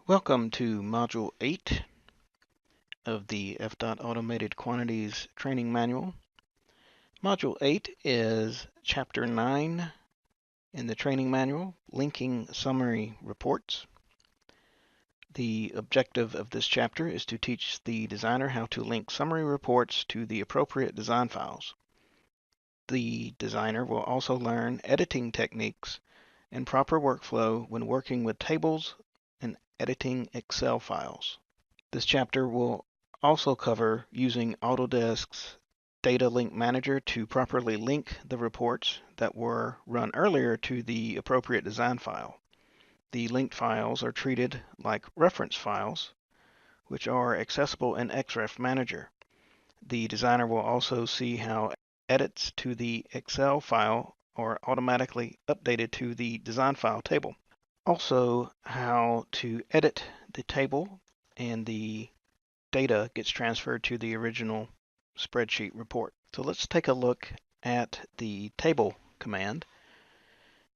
Welcome to Module 8 of the FDOT Automated Quantities Training Manual. Module 8 is Chapter 9 in the training manual, Linking Summary Reports. The objective of this chapter is to teach the designer how to link summary reports to the appropriate design files. The designer will also learn editing techniques and proper workflow when working with tables and editing Excel files. This chapter will also cover using Autodesk's Data Link Manager to properly link the reports that were run earlier to the appropriate design file. The linked files are treated like reference files, which are accessible in XREF Manager. The designer will also see how edits to the Excel file are automatically updated to the design file table. Also, how to edit the table and the data gets transferred to the original spreadsheet report. So let's take a look at the table command.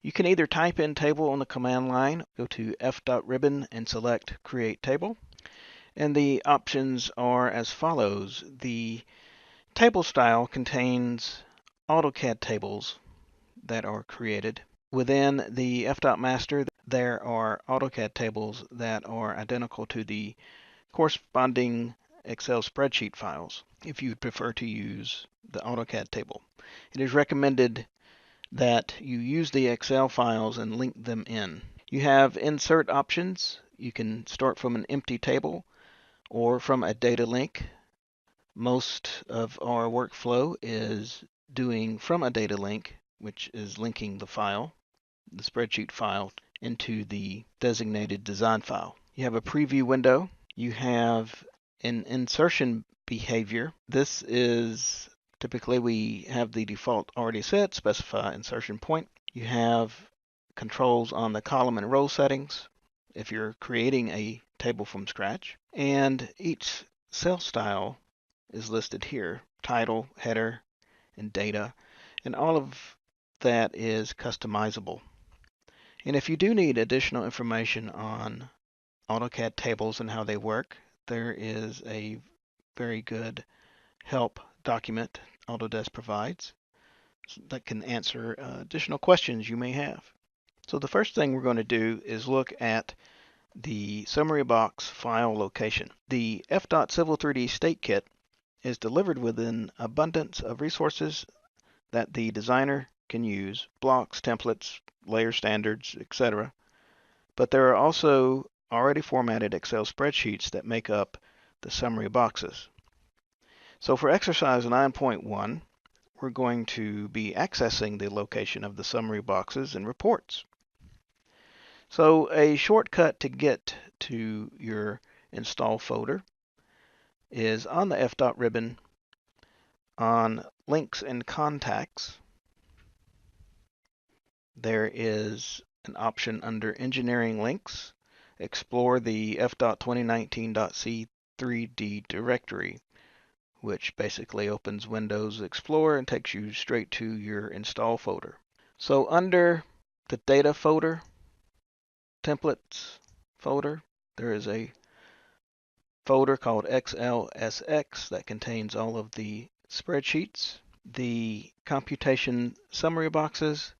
You can either type in table on the command line, go to FDOT ribbon and select create table. And the options are as follows. The table style contains AutoCAD tables that are created. Within the FDOT master, there are AutoCAD tables that are identical to the corresponding Excel spreadsheet files if you would prefer to use the AutoCAD table. It is recommended that you use the Excel files and link them in. You have insert options. You can start from an empty table or from a data link. Most of our workflow is doing from a data link, which is linking the file, the spreadsheet file, into the designated design file. You have a preview window. You have an insertion behavior. This is typically we have the default already set, specify insertion point. You have controls on the column and row settings if you're creating a table from scratch. And each cell style is listed here, title, header, and data. And all of that is customizable. And if you do need additional information on AutoCAD tables and how they work, there is a very good help document Autodesk provides that can answer additional questions you may have. So the first thing we're going to do is look at the summary box file location. The FDOT Civil 3D State Kit is delivered with an abundance of resources that the designer can use, blocks, templates, layer standards, etc. But there are also already formatted Excel spreadsheets that make up the summary boxes. So for exercise 9.1, we're going to be accessing the location of the summary boxes and reports. So a shortcut to get to your install folder is on the FDOT ribbon on links and contacts. There is an option under engineering links. Explore the FDOT 2019.c3d directory, which basically opens Windows Explorer and takes you straight to your install folder. So under the data folder, templates folder, there is a folder called XLSX that contains all of the spreadsheets. The computation summary boxes,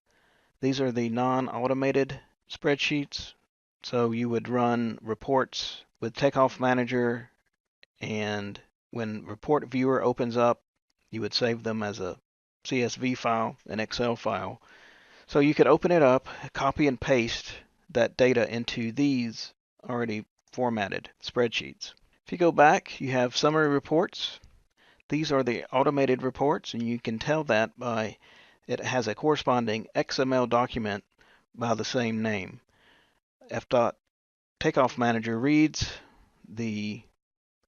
these are the non-automated spreadsheets. So you would run reports with Takeoff Manager, and when Report Viewer opens up, you would save them as a CSV file, an Excel file. So you could open it up, copy and paste that data into these already formatted spreadsheets. If you go back, you have summary reports. These are the automated reports, and you can tell that by it has a corresponding XML document by the same name. FDOT Takeoff Manager reads the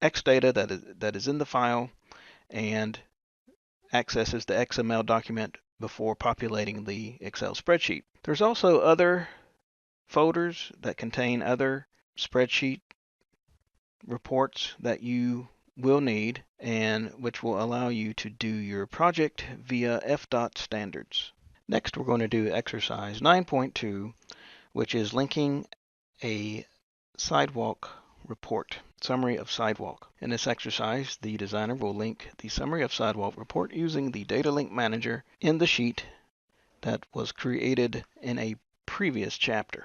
X data that is in the file and accesses the XML document before populating the Excel spreadsheet. There's also other folders that contain other spreadsheet reports that you will need and which will allow you to do your project via FDOT standards. Next, we're going to do exercise 9.2, which is linking a sidewalk report, summary of sidewalk. In this exercise, the designer will link the summary of sidewalk report using the data link manager in the sheet that was created in a previous chapter.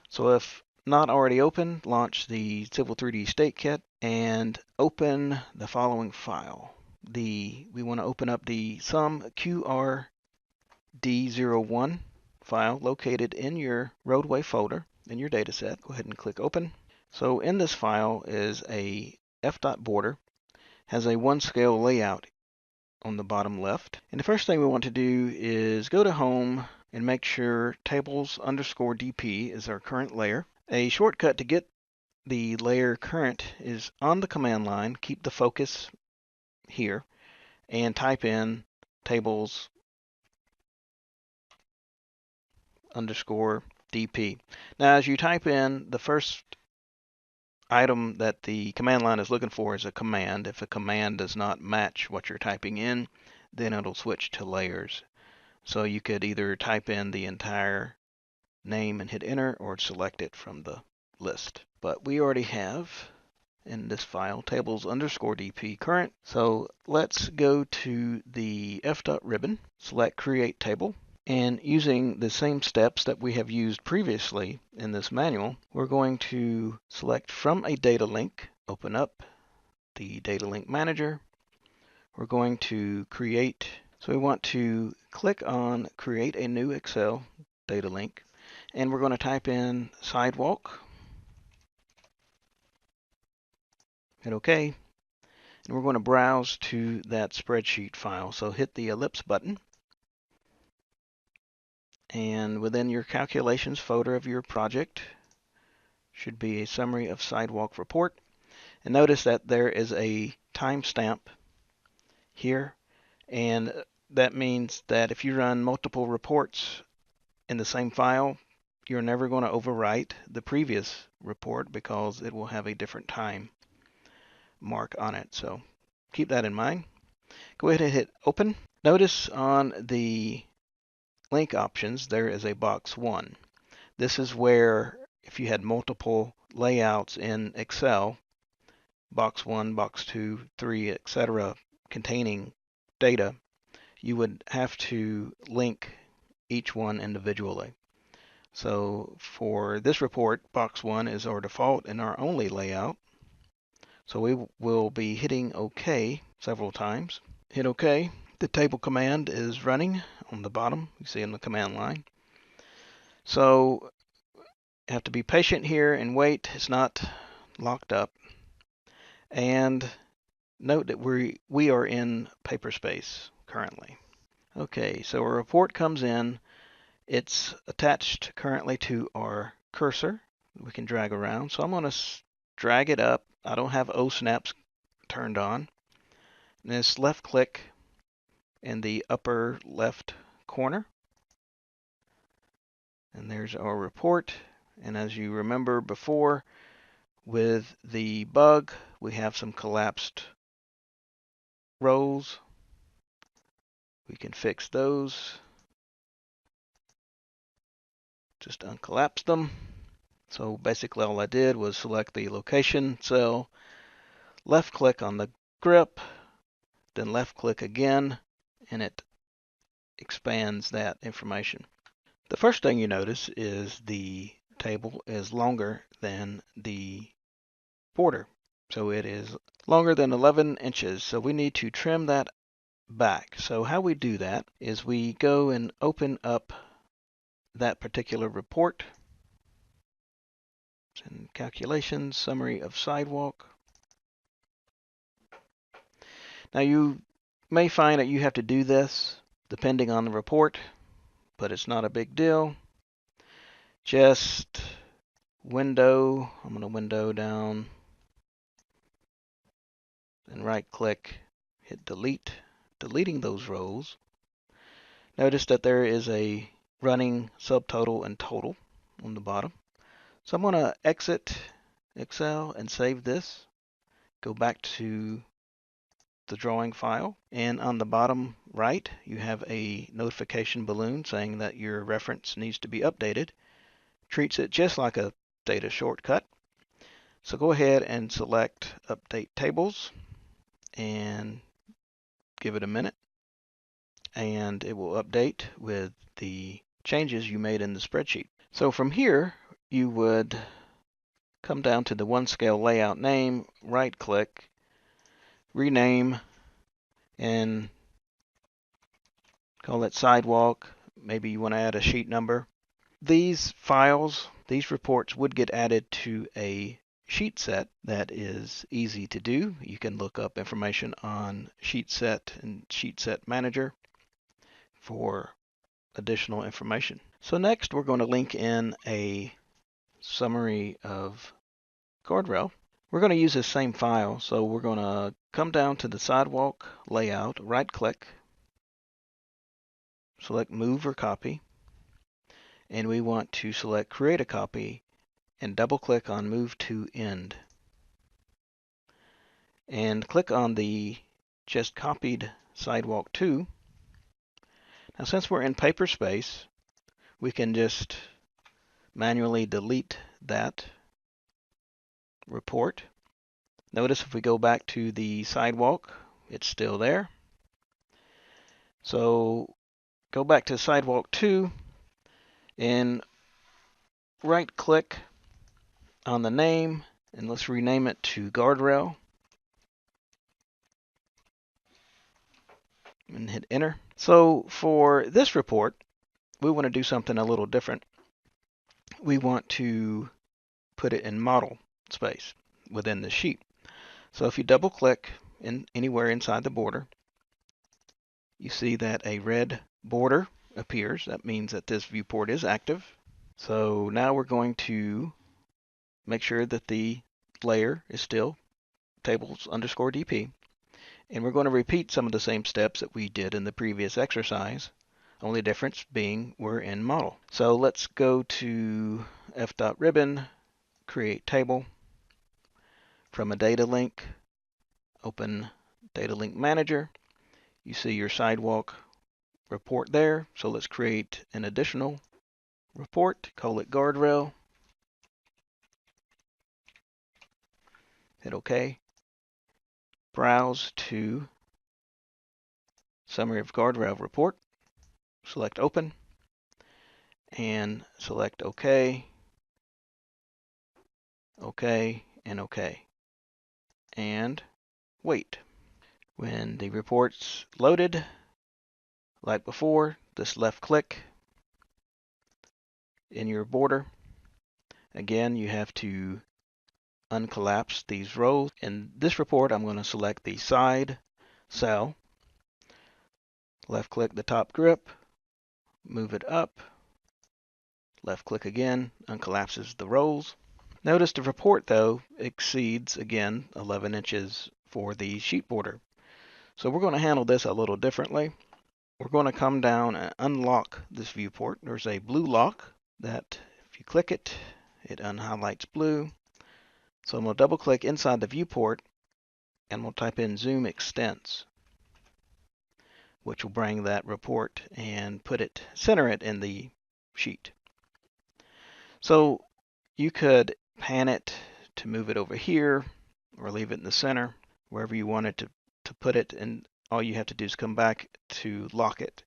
So if not already open, launch the Civil 3D State Kit and open the following file. We want to open up the sum QRD01 file located in your roadway folder in your dataset. Go ahead and click open. So in this file is a FDOT border, has a one scale layout on the bottom left. And the first thing we want to do is go to home and make sure tables_DP is our current layer. A shortcut to get the layer current is on the command line. Keep the focus here and type in tables_DP. Now, as you type in, the first item that the command line is looking for is a command. If a command does not match what you're typing in, then it'll switch to layers. So you could either type in the entire name and hit enter, or select it from the list. But we already have in this file tables_DP current. So let's go to the FDOT ribbon, select create table, and using the same steps that we have used previously in this manual, we're going to select from a data link, open up the data link manager. We're going to create, so we want to click on create a new Excel data link, and we're going to type in sidewalk, hit OK, and we're going to browse to that spreadsheet file. So hit the ellipse button, and within your calculations folder of your project should be a summary of sidewalk report. And notice that there is a timestamp here, and that means that if you run multiple reports in the same file, you're never going to overwrite the previous report because it will have a different time mark on it. So keep that in mind. Go ahead and hit open. Notice on the link options there is a box 1. This is where if you had multiple layouts in Excel, box 1, box 2, 3, etc., containing data, you would have to link each one individually. So for this report, box 1 is our default and our only layout. So we will be hitting OK several times. Hit OK. The table command is running on the bottom. You see in the command line. So you have to be patient here and wait. It's not locked up. And note that we are in paper space currently. Okay, so a report comes in. It's attached currently to our cursor. We can drag around. So I'm going to drag it up. I don't have O snaps turned on. And this left click in the upper left corner. And there's our report. And as you remember before, with the bug, we have some collapsed rows. We can fix those. Just uncollapse them. So basically all I did was select the location cell, left click on the grip, then left click again, and it expands that information. The first thing you notice is the table is longer than the border. So it is longer than 11 inches. So we need to trim that back. So how we do that is we go and open up that particular report. And calculations, summary of sidewalk. Now you may find that you have to do this depending on the report, but it's not a big deal. Just window, I'm going to window down and right click, hit delete, deleting those rows. Notice that there is a running subtotal and total on the bottom. So I'm going to exit Excel and save this. Go back to the drawing file, and on the bottom right you have a notification balloon saying that your reference needs to be updated. Treats it just like a data shortcut. So go ahead and select Update Tables and give it a minute, and it will update with the changes you made in the spreadsheet. So from here, you would come down to the one scale layout name, right click, rename, and call it sidewalk. Maybe you want to add a sheet number. These files, these reports would get added to a sheet set that is easy to do. You can look up information on sheet set and sheet set manager for additional information. So next we're going to link in a summary of guardrail. We're going to use this same file, so we're going to come down to the sidewalk layout, right click, select move or copy, and we want to select create a copy and double click on move to end. And click on the just copied sidewalk 2. Now since we're in paper space, we can just manually delete that report. Notice if we go back to the sidewalk, it's still there. So go back to sidewalk 2 and right click on the name, and let's rename it to guardrail and hit enter. So for this report, we want to do something a little different. We want to put it in model space within the sheet. So if you double click in anywhere inside the border, you see that a red border appears. That means that this viewport is active. So now we're going to make sure that the layer is still tables underscore DP. And we're going to repeat some of the same steps that we did in the previous exercise, only difference being we're in model. So let's go to FDOT ribbon, create table. From a data link, open data link manager. You see your sidewalk report there. So let's create an additional report, call it guardrail. Hit OK. Browse to summary of guardrail report. Select open and select OK, OK, and OK. And wait. When the report's loaded, like before, just left click in your border. Again, you have to uncollapse these rows. In this report, I'm going to select the side cell, left click the top grip, move it up, left click again, uncollapses the rows. Notice the report though exceeds again 11 inches for the sheet border. So we're going to handle this a little differently. We're going to come down and unlock this viewport. There's a blue lock that if you click it, it unhighlights blue. So I'm going to double click inside the viewport and we'll type in zoom extents, which will bring that report and center it in the sheet. So you could pan it to move it over here or leave it in the center, wherever you want it to put it, and all you have to do is come back to lock it.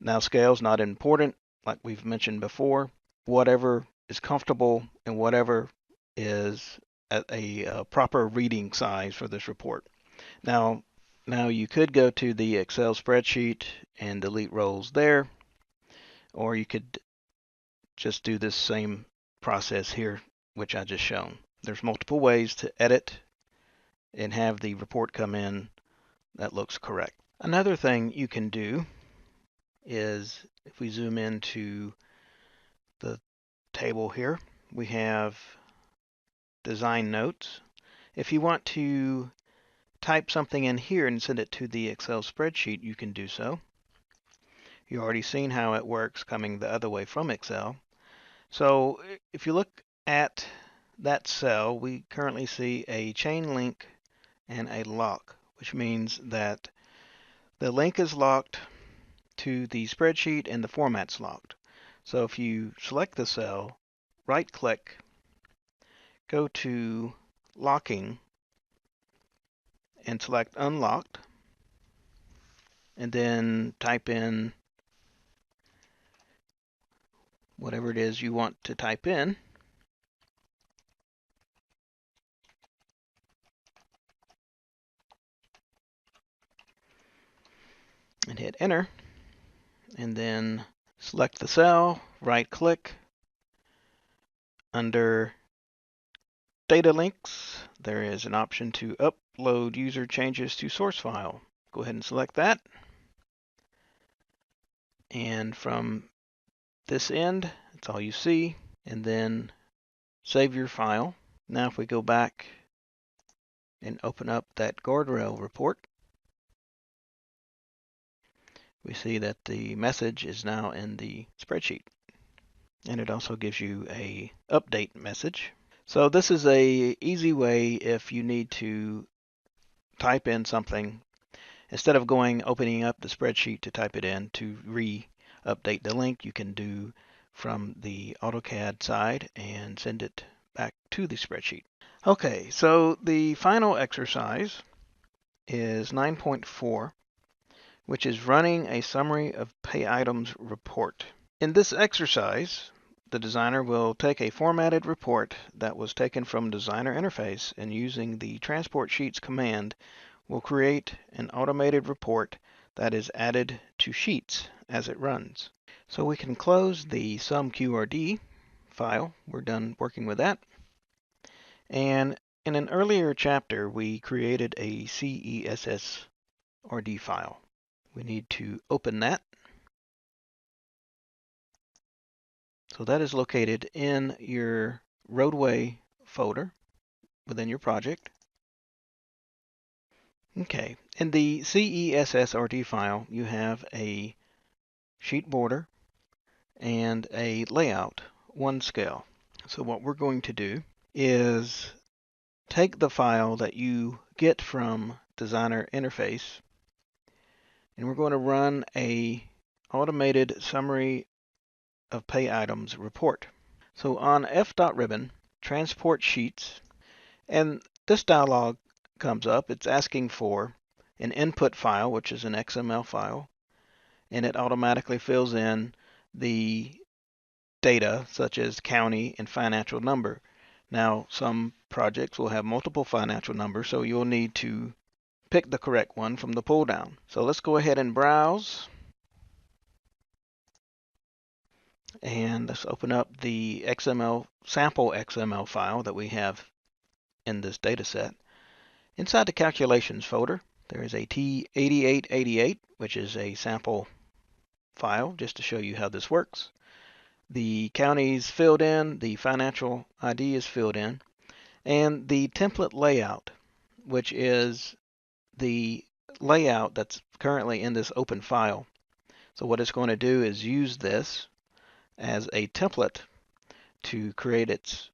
Now scale's not important, like we've mentioned before. Whatever is comfortable and whatever is at a proper reading size for this report. Now you could go to the Excel spreadsheet and delete rows there, or you could just do this same process here, which I just shown. There's multiple ways to edit and have the report come in that looks correct. Another thing you can do is, if we zoom into the table here, we have design notes. If you want to type something in here and send it to the Excel spreadsheet, you can do so. You've already seen how it works coming the other way from Excel. So if you look at that cell, we currently see a chain link and a lock, which means that the link is locked to the spreadsheet and the format's locked. So if you select the cell, right click, go to Locking and select Unlocked, and then type in whatever it is you want to type in. And hit Enter, and then select the cell, right-click. Under Data Links, there is an option to upload user changes to source file. Go ahead and select that. And from this end, that's all you see. And then save your file. Now if we go back and open up that guardrail report, we see that the message is now in the spreadsheet. And it also gives you a update message. So this is a easy way if you need to type in something. Instead of opening up the spreadsheet to type it in to update the link, you can do from the AutoCAD side and send it back to the spreadsheet. Okay, so the final exercise is 9.4, which is running a summary of pay items report. In this exercise, the designer will take a formatted report that was taken from Designer Interface and using the Transport Sheets command will create an automated report that is added to Sheets as it runs. So we can close the SumQRD file. We're done working with that. And in an earlier chapter, we created a CESSRD file. We need to open that. So that is located in your roadway folder within your project. Okay, in the CESSRD file, you have a sheet border and a layout, one scale. So what we're going to do is take the file that you get from Designer Interface, and we're going to run a automated summary of pay items report. So on FDOT ribbon, Transport Sheets, and this dialog comes up. It's asking for an input file, which is an XML file, and it automatically fills in the data such as county and financial number. Now, some projects will have multiple financial numbers, so you'll need to pick the correct one from the pull down. So let's go ahead and browse. And let's open up the sample XML file that we have in this data set. Inside the calculations folder, there is a T8888, which is a sample file, just to show you how this works. The county is filled in, the financial ID is filled in, and the template layout, which is the layout that's currently in this open file. So what it's going to do is use this as a template to create its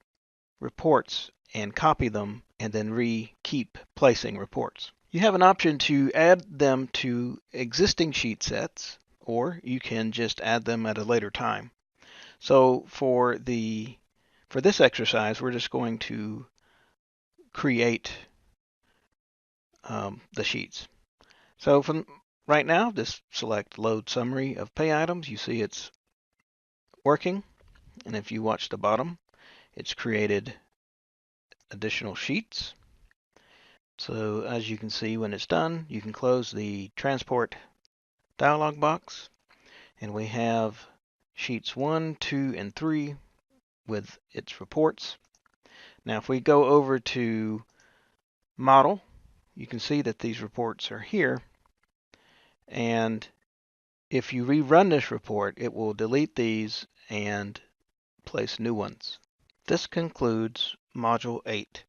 reports and copy them and then keep placing reports. You have an option to add them to existing sheet sets, or you can just add them at a later time. So for this exercise, we're just going to create the sheets. So from right now, just select Load Summary of Pay Items. You see it's working, and if you watch the bottom, it's created additional sheets. So as you can see, when it's done, you can close the Transport dialog box, and we have sheets 1, 2, and 3 with its reports. Now if we go over to Model, you can see that these reports are here, and if you rerun this report, it will delete these and place new ones. This concludes Module 8.